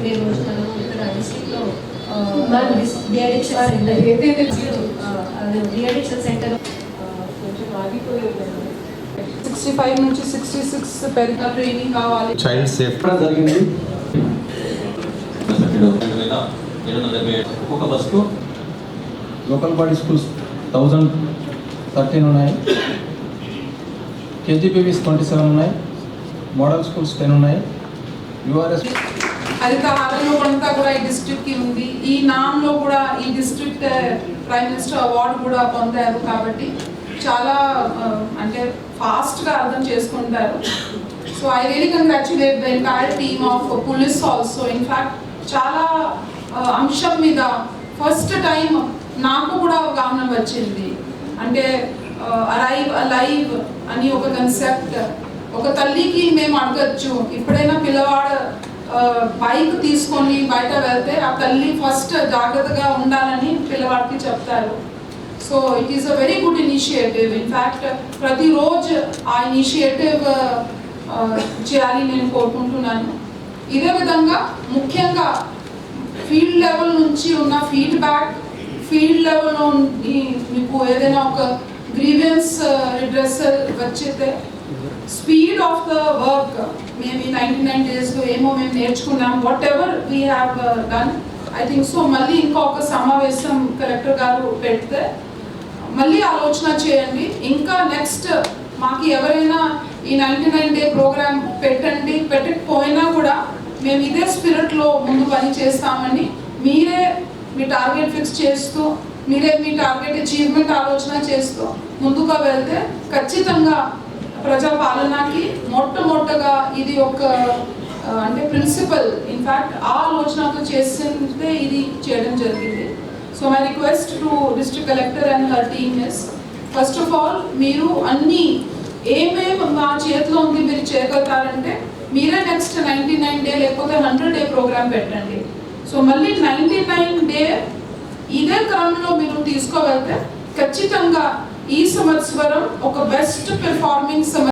ఉండే రోజు మనము ఇక్కడ డిస్ట్రిక్ట్లో డిఅడిక్షన్ సెంటర్ డిఅడిక్షన్ సెంటర్ కొంచెం ఆగిపోయింది. 65 నుంచి 66 పెరిగిన ట్రైనింగ్ కావాలి. చైల్డ్ సేఫ్ జరిగింది. ఒక బస్కు లోకల్ బాడీ స్కూల్స్ 1013 ఉన్నాయి, కేజీపీవీస్ 27 ఉన్నాయి, మోడల్ స్కూల్స్ 10 ఉన్నాయి, యూఆర్ఎస్ హరితహారంలో అంతా కూడా ఈ డిస్ట్రిక్ట్కి ఉంది. ఈ నామ్లో కూడా ఈ డిస్ట్రిక్ట్ ప్రైమ్ మినిస్టర్ అవార్డు కూడా పొందారు. కాబట్టి చాలా అంటే ఫాస్ట్గా అర్థం చేసుకుంటారు. So I really congratulate the entire team of police also. In fact చాలా అంశం మీద ఫస్ట్ టైం నాకు కూడా అవగాహన వచ్చింది. అంటే అరైవ్ అలైవ్ అని ఒక కన్సెప్ట్. ఒక తల్లికి మేము అడగచ్చు, ఎప్పుడైనా పిల్లవాడు బైక్ తీసుకొని బయట వెళ్తే ఆ తల్లి ఫస్ట్ జాగ్రత్తగా ఉండాలని పిల్లవాడికి చెప్తారు. So it is a very good initiative. In fact ప్రతిరోజు ఆ ఇనిషియేటివ్ చేయాలి నేను కోరుకుంటున్నాను. ఇదే విధంగా ముఖ్యంగా ఫీల్డ్ లెవెల్ నుంచి ఉన్న ఫీడ్బ్యాక్, ఫీల్డ్ లెవెల్లో మీకు ఏదైనా ఒక గ్రీవెన్స్ రిడ్రెసల్ వచ్చితే స్పీడ్ ఆఫ్ ద వర్క్ మేము ఈ 99 డేస్లో ఏమో మేము నేర్చుకున్నాం, whatever we have done. I think so మళ్ళీ ఇంకొక సమావేశం కలెక్టర్ గారు పెడితే మళ్ళీ ఆలోచన చేయండి. ఇంకా నెక్స్ట్ మాకు ఎవరైనా ఈ 99 డే ప్రోగ్రామ్ పెట్టండి, పెట్టకపోయినా కూడా మేము ఇదే స్పిరిట్లో ముందు పని చేస్తామని మీరే మీ టార్గెట్ ఫిక్స్ చేస్తూ, మీరే మీ టార్గెట్ అచీవ్మెంట్ ఆలోచన చేస్తూ ముందుగా వెళ్తే ఖచ్చితంగా ప్రజాపాలనకి మొట్టమొదటగా ఇది ఒక అంటే ప్రిన్సిపల్. ఇన్ఫ్యాక్ట్ ఆ ఆలోచనతో చేస్తే ఇది చేయడం జరిగింది. So my request to district collector and her team is first of all మీరు అన్నీ ఏమేమి మా చేతిలో ఉంది మీరు చేయగలుగుతారంటే మీరే నెక్స్ట్ 99 డే లేకపోతే 100 డే ప్రోగ్రామ్ పెట్టండి. సో మళ్ళీ 99 డే ఇదే క్రమంలో మీరు తీసుకోగలిగితే ఖచ్చితంగా ఈ సంవత్సరం ఒక బెస్ట్ పెర్ఫార్మింగ్